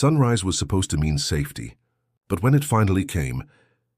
Sunrise was supposed to mean safety, but when it finally came,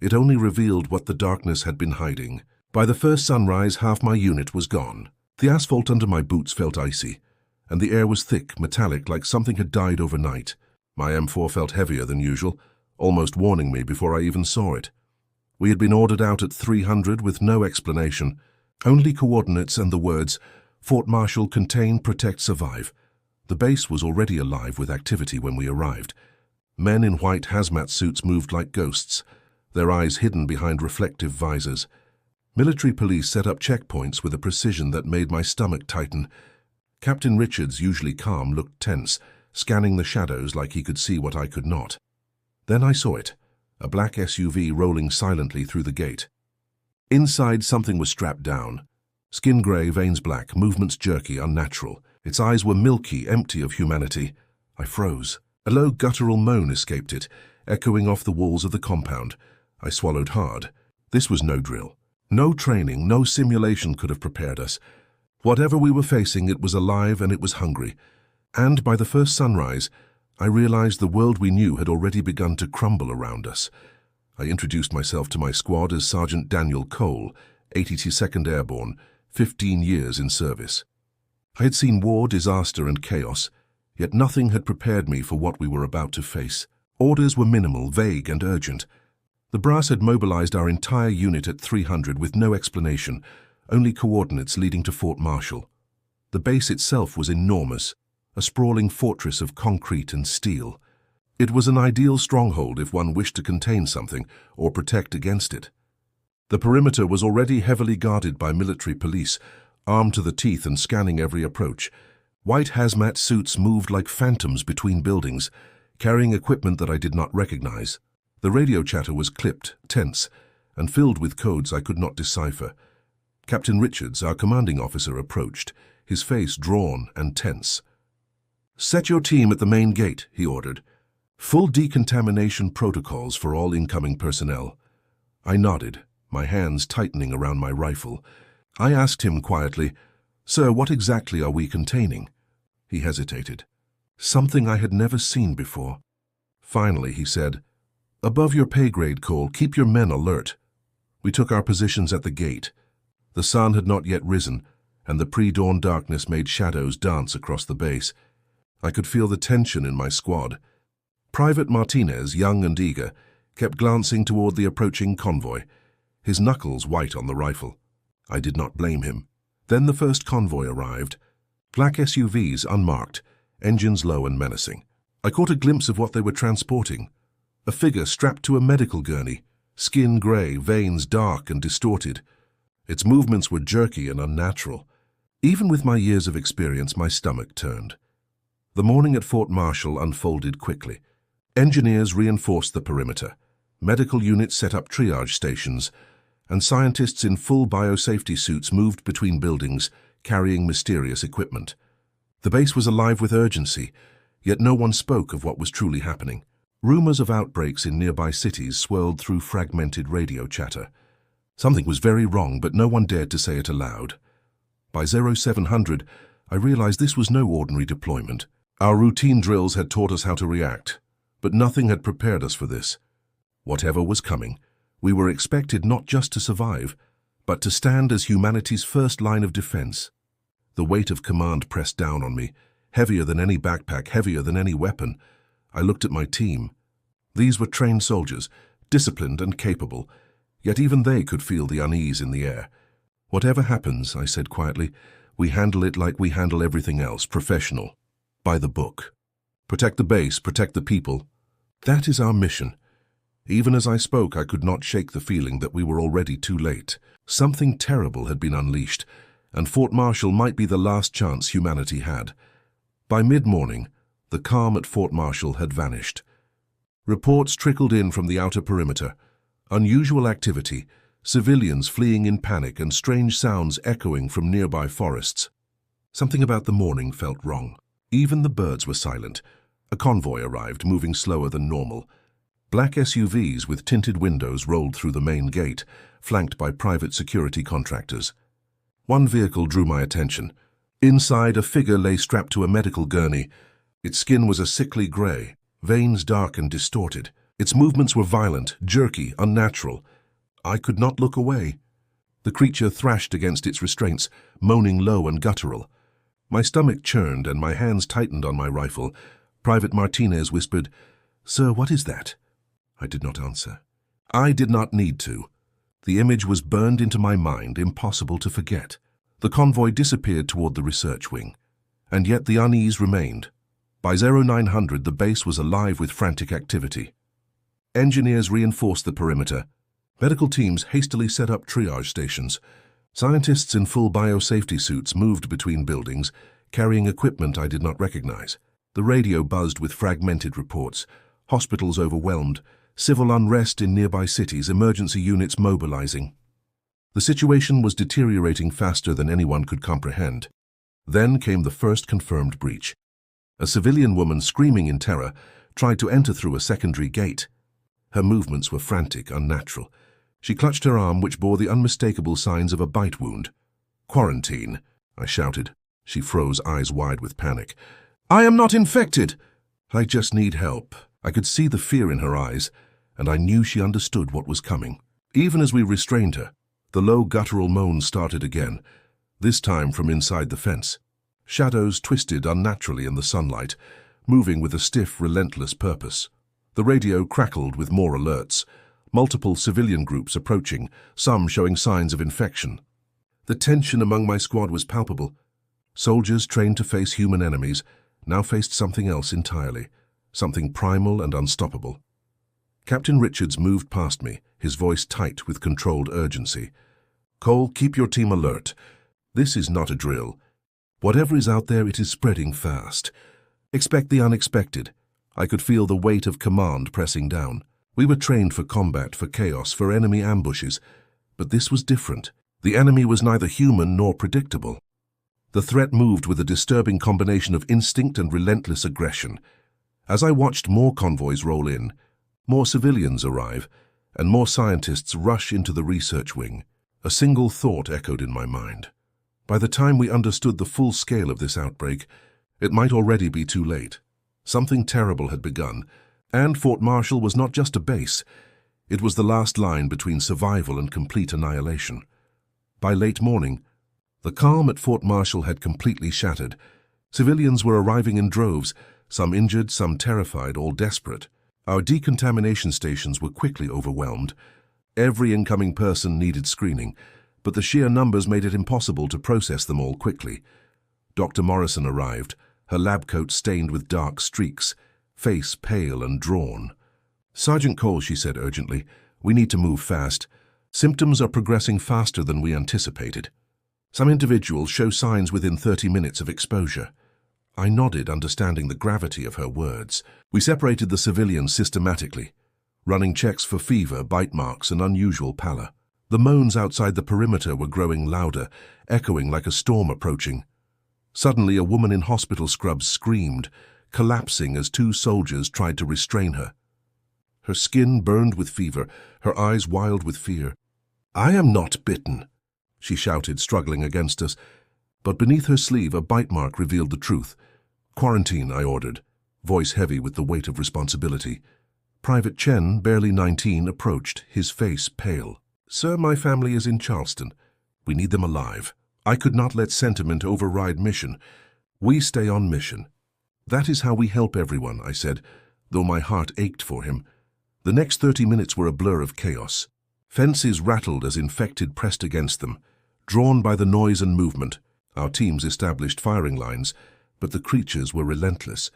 it only revealed what the darkness had been hiding. By the first sunrise, half my unit was gone. The asphalt under my boots felt icy, and the air was thick, metallic, like something had died overnight. My M4 felt heavier than usual, almost warning me before I even saw it. We had been ordered out at 300 with no explanation, only coordinates and the words, "Fort Marshall, contain, protect, survive." The base was already alive with activity when we arrived. Men in white hazmat suits moved like ghosts, their eyes hidden behind reflective visors. Military police set up checkpoints with a precision that made my stomach tighten. Captain Richards, usually calm, looked tense, scanning the shadows like he could see what I could not. Then I saw it, a black SUV rolling silently through the gate. Inside, something was strapped down. Skin gray, veins black, movements jerky, unnatural. Its eyes were milky, empty of humanity. I froze. A low guttural moan escaped it, echoing off the walls of the compound. I swallowed hard. This was no drill. No training, no simulation could have prepared us. Whatever we were facing, it was alive and it was hungry. And by the first sunrise, I realized the world we knew had already begun to crumble around us. I introduced myself to my squad as Sergeant Daniel Cole, 82nd Airborne, 15 years in service. I had seen war, disaster, and chaos, yet nothing had prepared me for what we were about to face. Orders were minimal, vague, and urgent. The brass had mobilized our entire unit at 300 with no explanation, only coordinates leading to Fort Marshall. The base itself was enormous, a sprawling fortress of concrete and steel. It was an ideal stronghold if one wished to contain something or protect against it. The perimeter was already heavily guarded by military police, armed to the teeth and scanning every approach. White hazmat suits moved like phantoms between buildings, carrying equipment that I did not recognize. The radio chatter was clipped, tense, and filled with codes I could not decipher. Captain Richards, our commanding officer, approached, his face drawn and tense. "Set your team at the main gate," he ordered. "Full decontamination protocols for all incoming personnel." I nodded, my hands tightening around my rifle. I asked him quietly, "Sir, what exactly are we containing?" He hesitated. Something I had never seen before. Finally, he said, "Above your pay grade, Cole, keep your men alert." We took our positions at the gate. The sun had not yet risen, and the pre-dawn darkness made shadows dance across the base. I could feel the tension in my squad. Private Martinez, young and eager, kept glancing toward the approaching convoy, his knuckles white on the rifle. I did not blame him. Then the first convoy arrived. Black SUVs, unmarked, engines low and menacing. I caught a glimpse of what they were transporting. A figure strapped to a medical gurney, skin gray, veins dark and distorted. Its movements were jerky and unnatural. Even with my years of experience, my stomach turned. The morning at Fort Marshall unfolded quickly. Engineers reinforced the perimeter. Medical units set up triage stations, and scientists in full biosafety suits moved between buildings, carrying mysterious equipment. The base was alive with urgency, yet no one spoke of what was truly happening. Rumors of outbreaks in nearby cities swirled through fragmented radio chatter. Something was very wrong, but no one dared to say it aloud. By 0700, I realized this was no ordinary deployment. Our routine drills had taught us how to react, but nothing had prepared us for this. Whatever was coming, we were expected not just to survive, but to stand as humanity's first line of defense. The weight of command pressed down on me, heavier than any backpack, heavier than any weapon. I looked at my team. These were trained soldiers, disciplined and capable, yet even they could feel the unease in the air. "Whatever happens," I said quietly, "we handle it like we handle everything else, professional. By the book. Protect the base, protect the people. That is our mission." Even as I spoke, I could not shake the feeling that we were already too late. Something terrible had been unleashed, and Fort Marshall might be the last chance humanity had. By mid-morning, the calm at Fort Marshall had vanished. Reports trickled in from the outer perimeter. Unusual activity, civilians fleeing in panic, and strange sounds echoing from nearby forests. Something about the morning felt wrong. Even the birds were silent. A convoy arrived, moving slower than normal. Black SUVs with tinted windows rolled through the main gate, flanked by private security contractors. One vehicle drew my attention. Inside, a figure lay strapped to a medical gurney. Its skin was a sickly gray, veins dark and distorted. Its movements were violent, jerky, unnatural. I could not look away. The creature thrashed against its restraints, moaning low and guttural. My stomach churned and my hands tightened on my rifle. Private Martinez whispered, "Sir, what is that?" I did not answer. I did not need to. The image was burned into my mind, impossible to forget. The convoy disappeared toward the research wing, and yet the unease remained. By 0900, the base was alive with frantic activity. Engineers reinforced the perimeter. Medical teams hastily set up triage stations. Scientists in full biosafety suits moved between buildings, carrying equipment I did not recognize. The radio buzzed with fragmented reports. Hospitals overwhelmed, civil unrest in nearby cities, emergency units mobilizing. The situation was deteriorating faster than anyone could comprehend. Then came the first confirmed breach. A civilian woman, screaming in terror, tried to enter through a secondary gate. Her movements were frantic, unnatural. She clutched her arm, which bore the unmistakable signs of a bite wound. "Quarantine," I shouted. She froze, eyes wide with panic. "I am not infected!" "I just need help." I could see the fear in her eyes, and I knew she understood what was coming. Even as we restrained her, the low guttural moans started again, this time from inside the fence. Shadows twisted unnaturally in the sunlight, moving with a stiff, relentless purpose. The radio crackled with more alerts. Multiple civilian groups approaching, some showing signs of infection. The tension among my squad was palpable. Soldiers trained to face human enemies now faced something else entirely, something primal and unstoppable. Captain Richards moved past me, his voice tight with controlled urgency. "Cole, keep your team alert. This is not a drill. Whatever is out there, it is spreading fast. Expect the unexpected." I could feel the weight of command pressing down. We were trained for combat, for chaos, for enemy ambushes. But this was different. The enemy was neither human nor predictable. The threat moved with a disturbing combination of instinct and relentless aggression. As I watched more convoys roll in, more civilians arrive, and more scientists rush into the research wing, a single thought echoed in my mind. By the time we understood the full scale of this outbreak, it might already be too late. Something terrible had begun, and Fort Marshall was not just a base. It was the last line between survival and complete annihilation. By late morning, the calm at Fort Marshall had completely shattered. Civilians were arriving in droves, some injured, some terrified, all desperate. Our decontamination stations were quickly overwhelmed. Every incoming person needed screening, but the sheer numbers made it impossible to process them all quickly. Dr. Morrison arrived, her lab coat stained with dark streaks, face pale and drawn. "Sergeant Cole," she said urgently, "we need to move fast. Symptoms are progressing faster than we anticipated. Some individuals show signs within 30 minutes of exposure." I nodded, understanding the gravity of her words. We separated the civilians systematically, running checks for fever, bite marks, and unusual pallor. The moans outside the perimeter were growing louder, echoing like a storm approaching. Suddenly, a woman in hospital scrubs screamed, collapsing as two soldiers tried to restrain her. Her skin burned with fever, her eyes wild with fear. "I am not bitten," she shouted, struggling against us. But beneath her sleeve, a bite mark revealed the truth. "Quarantine," I ordered, voice heavy with the weight of responsibility. Private Chen, barely 19, approached, his face pale. "Sir, my family is in Charleston. We need them alive." I could not let sentiment override mission. "We stay on mission. That is how we help everyone," I said, though my heart ached for him. The next 30 minutes were a blur of chaos. Fences rattled as infected pressed against them. Drawn by the noise and movement, our teams established firing lines, but the creatures were relentless.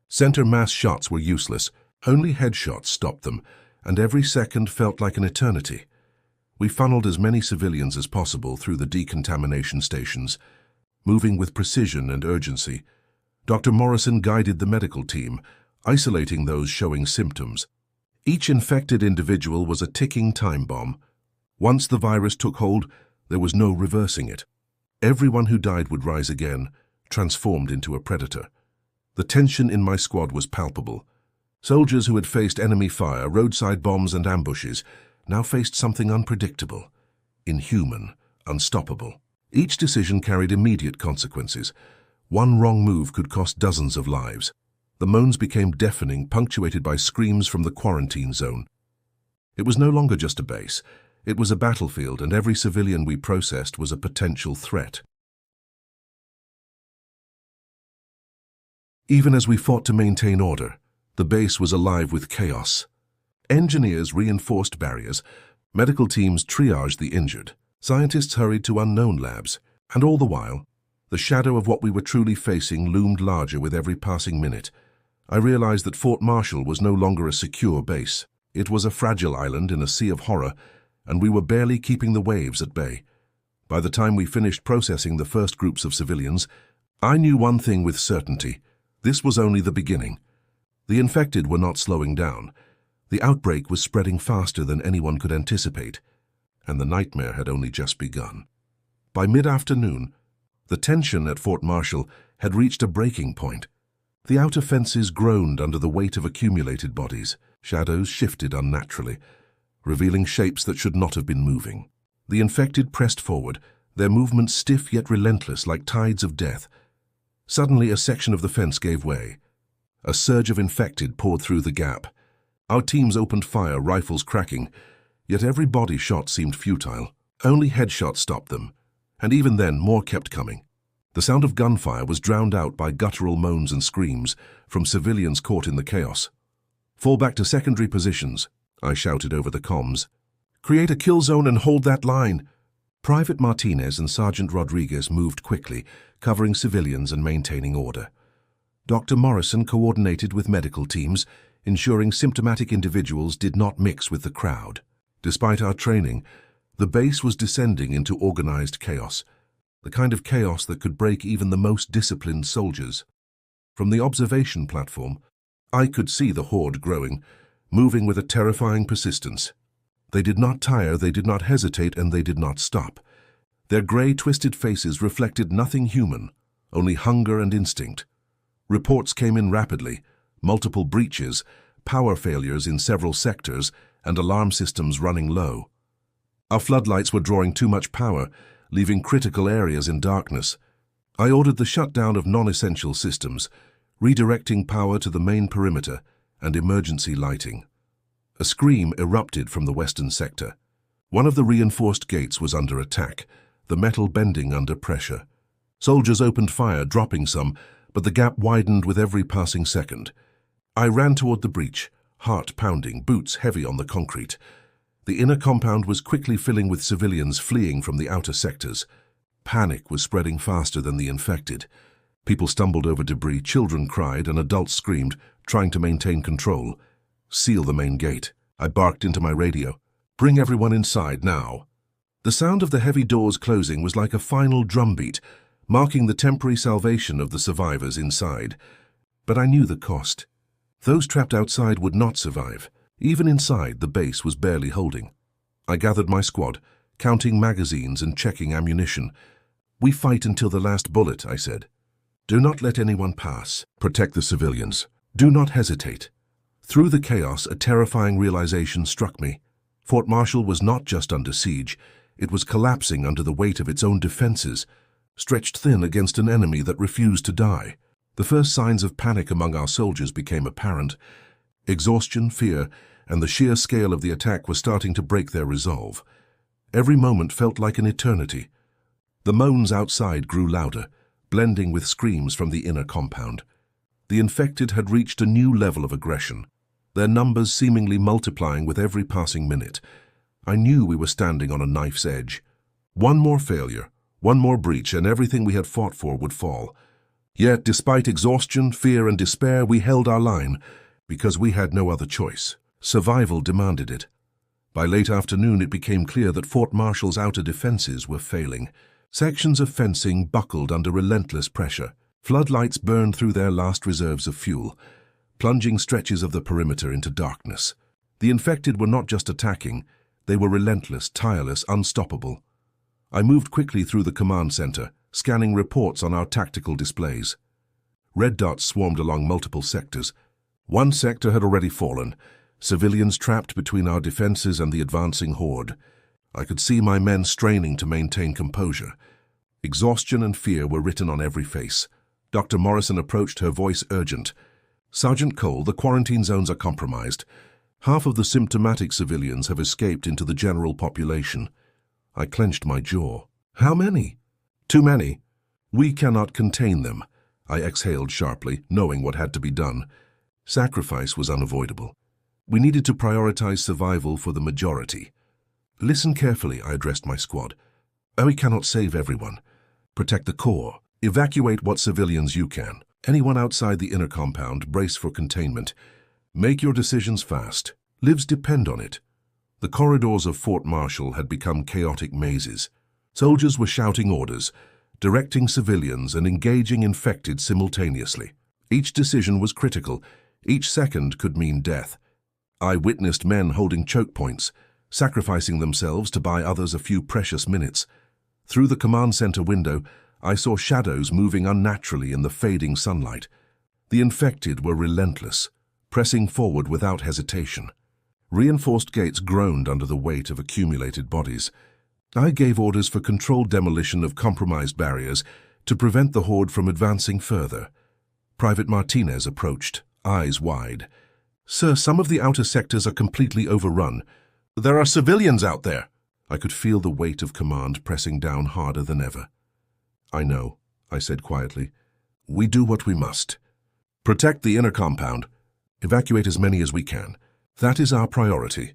Center mass shots were useless. Only headshots stopped them, and every second felt like an eternity. We funneled as many civilians as possible through the decontamination stations, moving with precision and urgency. Dr. Morrison guided the medical team, isolating those showing symptoms. Each infected individual was a ticking time bomb. Once the virus took hold, there was no reversing it. Everyone who died would rise again, transformed into a predator. The tension in my squad was palpable. Soldiers who had faced enemy fire, roadside bombs, and ambushes now faced something unpredictable, inhuman, unstoppable. Each decision carried immediate consequences. One wrong move could cost dozens of lives. The moans became deafening, punctuated by screams from the quarantine zone. It was no longer just a base. It was a battlefield, and every civilian we processed was a potential threat. Even as we fought to maintain order, the base was alive with chaos. Engineers reinforced barriers, medical teams triaged the injured, scientists hurried to unknown labs, and all the while, the shadow of what we were truly facing loomed larger with every passing minute. I realized that Fort Marshall was no longer a secure base. It was a fragile island in a sea of horror, and we were barely keeping the waves at bay. By the time we finished processing the first groups of civilians, I knew one thing with certainty. This was only the beginning. The infected were not slowing down. The outbreak was spreading faster than anyone could anticipate, and the nightmare had only just begun. By mid-afternoon, the tension at Fort Marshall had reached a breaking point. The outer fences groaned under the weight of accumulated bodies. Shadows shifted unnaturally, revealing shapes that should not have been moving. The infected pressed forward, their movements stiff yet relentless like tides of death. Suddenly, a section of the fence gave way. A surge of infected poured through the gap. Our teams opened fire, rifles cracking, yet every body shot seemed futile. Only headshots stopped them, and even then more kept coming. The sound of gunfire was drowned out by guttural moans and screams from civilians caught in the chaos. "Fall back to secondary positions," I shouted over the comms. "Create a kill zone and hold that line." Private Martinez and Sergeant Rodriguez moved quickly, covering civilians and maintaining order. Dr. Morrison coordinated with medical teams, ensuring symptomatic individuals did not mix with the crowd. Despite our training, the base was descending into organized chaos, the kind of chaos that could break even the most disciplined soldiers. From the observation platform, I could see the horde growing, moving with a terrifying persistence. They did not tire, they did not hesitate, and they did not stop. Their gray, twisted faces reflected nothing human, only hunger and instinct. Reports came in rapidly: multiple breaches, power failures in several sectors, and alarm systems running low. Our floodlights were drawing too much power, leaving critical areas in darkness. I ordered the shutdown of non-essential systems, redirecting power to the main perimeter and emergency lighting. A scream erupted from the western sector. One of the reinforced gates was under attack, the metal bending under pressure. Soldiers opened fire, dropping some, but the gap widened with every passing second. I ran toward the breach, heart pounding, boots heavy on the concrete. The inner compound was quickly filling with civilians fleeing from the outer sectors. Panic was spreading faster than the infected. People stumbled over debris, children cried, and adults screamed, trying to maintain control. "Seal the main gate," I barked into my radio. "Bring everyone inside now." The sound of the heavy doors closing was like a final drumbeat, marking the temporary salvation of the survivors inside. But I knew the cost. Those trapped outside would not survive. Even inside, the base was barely holding. I gathered my squad, counting magazines and checking ammunition. "We fight until the last bullet," I said. "Do not let anyone pass. Protect the civilians. Do not hesitate." Through the chaos, a terrifying realization struck me. Fort Marshall was not just under siege. It was collapsing under the weight of its own defenses, stretched thin against an enemy that refused to die. The first signs of panic among our soldiers became apparent. Exhaustion, fear, and the sheer scale of the attack were starting to break their resolve. Every moment felt like an eternity. The moans outside grew louder, blending with screams from the inner compound. The infected had reached a new level of aggression, their numbers seemingly multiplying with every passing minute. I knew we were standing on a knife's edge. One more failure, one more breach, and everything we had fought for would fall. Yet, despite exhaustion, fear, and despair, we held our line, because we had no other choice. Survival demanded it. By late afternoon, it became clear that Fort Marshall's outer defenses were failing. Sections of fencing buckled under relentless pressure. Floodlights burned through their last reserves of fuel, plunging stretches of the perimeter into darkness. The infected were not just attacking, they were relentless, tireless, unstoppable. I moved quickly through the command center, scanning reports on our tactical displays. Red dots swarmed along multiple sectors. One sector had already fallen, civilians trapped between our defenses and the advancing horde. I could see my men straining to maintain composure. Exhaustion and fear were written on every face. Dr. Morrison approached, her voice urgent. Sergeant Cole, the quarantine zones are compromised. Half of the symptomatic civilians have escaped into the general population. I clenched my jaw. How many? Too many. We cannot contain them. I exhaled sharply, knowing what had to be done. Sacrifice was unavoidable. We needed to prioritize survival for the majority. Listen carefully, I addressed my squad. We cannot save everyone. Protect the core. Evacuate what civilians you can. Anyone outside the inner compound, brace for containment. Make your decisions fast. Lives depend on it. The corridors of Fort Marshall had become chaotic mazes. Soldiers were shouting orders, directing civilians and engaging infected simultaneously. Each decision was critical. Each second could mean death. I witnessed men holding choke points, sacrificing themselves to buy others a few precious minutes. Through the command center window, I saw shadows moving unnaturally in the fading sunlight. The infected were relentless, pressing forward without hesitation. Reinforced gates groaned under the weight of accumulated bodies. I gave orders for controlled demolition of compromised barriers to prevent the horde from advancing further. Private Martinez approached, eyes wide. "Sir, some of the outer sectors are completely overrun. There are civilians out there." I could feel the weight of command pressing down harder than ever. "I know," I said quietly. "We do what we must. Protect the inner compound. Evacuate as many as we can. That is our priority."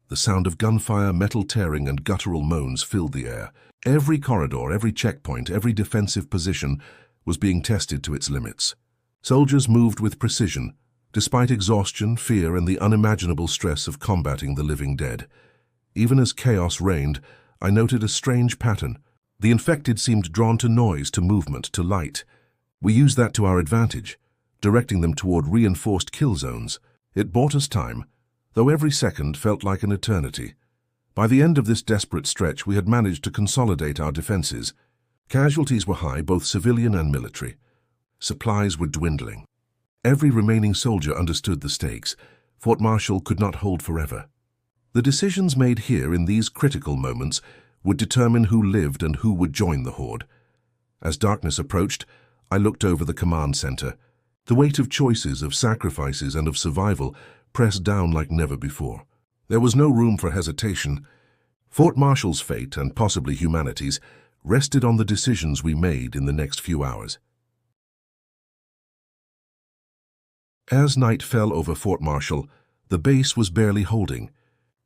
The sound of gunfire, metal tearing, and guttural moans filled the air. Every corridor, every checkpoint, every defensive position was being tested to its limits. Soldiers moved with precision, despite exhaustion, fear, and the unimaginable stress of combating the living dead. Even as chaos reigned, I noted a strange pattern. The infected seemed drawn to noise, to movement, to light. We used that to our advantage, directing them toward reinforced kill zones. It bought us time, though every second felt like an eternity. By the end of this desperate stretch, we had managed to consolidate our defenses. Casualties were high, both civilian and military. Supplies were dwindling. Every remaining soldier understood the stakes. Fort Marshall could not hold forever. The decisions made here in these critical moments would determine who lived and who would join the horde. As darkness approached, I looked over the command center. The weight of choices, of sacrifices, and of survival pressed down like never before. There was no room for hesitation. Fort Marshall's fate, and possibly humanity's, rested on the decisions we made in the next few hours. As night fell over Fort Marshall, the base was barely holding.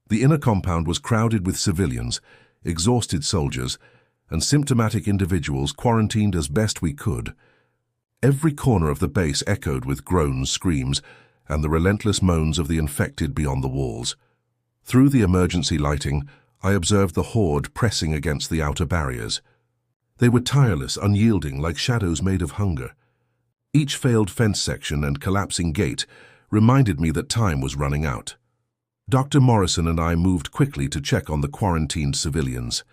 The inner compound was crowded with civilians, exhausted soldiers, and symptomatic individuals quarantined as best we could. Every corner of the base echoed with groans, screams, and the relentless moans of the infected beyond the walls. Through the emergency lighting, I observed the horde pressing against the outer barriers. They were tireless, unyielding, like shadows made of hunger. Each failed fence section and collapsing gate reminded me that time was running out. Dr. Morrison and I moved quickly to check on the quarantined civilians.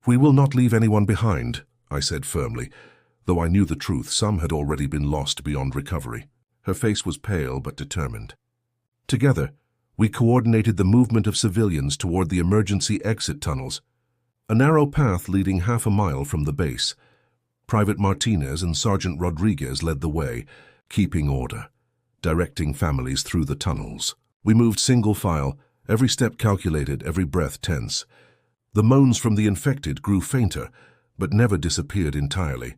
"We will not leave anyone behind," I said firmly, though I knew the truth. Some had already been lost beyond recovery. Her face was pale but determined. Together, we coordinated the movement of civilians toward the emergency exit tunnels, a narrow path leading half a mile from the base. Private Martinez and Sergeant Rodriguez led the way, keeping order, directing families through the tunnels. We moved single file, every step calculated, every breath tense. The moans from the infected grew fainter, but never disappeared entirely.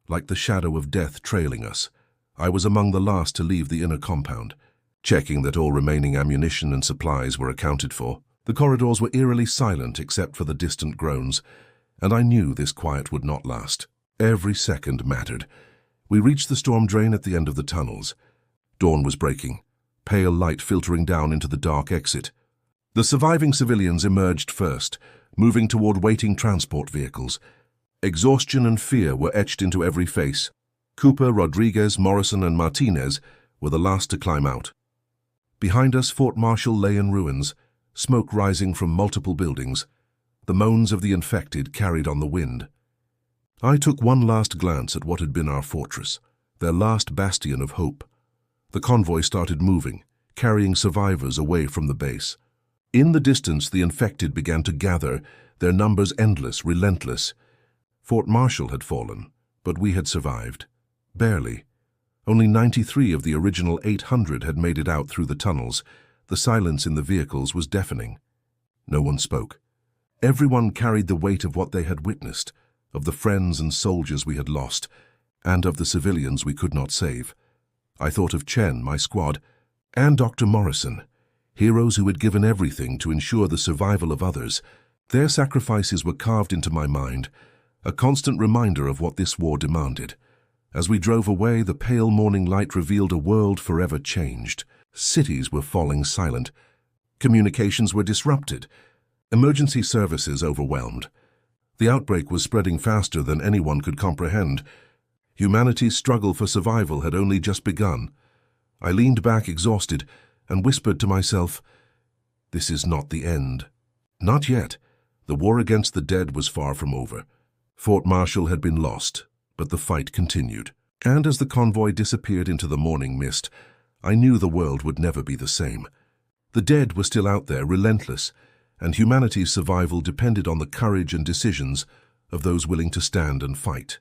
Like the shadow of death trailing us, I was among the last to leave the inner compound, checking that all remaining ammunition and supplies were accounted for. The corridors were eerily silent except for the distant groans, and I knew this quiet would not last. Every second mattered. We reached the storm drain at the end of the tunnels. Dawn was breaking, pale light filtering down into the dark exit. The surviving civilians emerged first, moving toward waiting transport vehicles. Exhaustion and fear were etched into every face. Cooper, Rodriguez, Morrison, and Martinez were the last to climb out. Behind us, Fort Marshall lay in ruins, smoke rising from multiple buildings. The moans of the infected carried on the wind. I took one last glance at what had been our fortress, their last bastion of hope. The convoy started moving, carrying survivors away from the base. In the distance, the infected began to gather, their numbers endless, relentless. Fort Marshall had fallen, but we had survived. Barely. Only 93 of the original 800 had made it out through the tunnels. The silence in the vehicles was deafening. No one spoke. Everyone carried the weight of what they had witnessed, of the friends and soldiers we had lost, and of the civilians we could not save. I thought of Chen, my squad, and Dr. Morrison, heroes who had given everything to ensure the survival of others. Their sacrifices were carved into my mind, a constant reminder of what this war demanded. As we drove away, the pale morning light revealed a world forever changed. Cities were falling silent. Communications were disrupted. Emergency services overwhelmed. The outbreak was spreading faster than anyone could comprehend. Humanity's struggle for survival had only just begun. I leaned back exhausted and whispered to myself, "This is not the end." Not yet. The war against the dead was far from over. Fort Marshall had been lost, but the fight continued. And as the convoy disappeared into the morning mist, I knew the world would never be the same. The dead were still out there, relentless, and humanity's survival depended on the courage and decisions of those willing to stand and fight.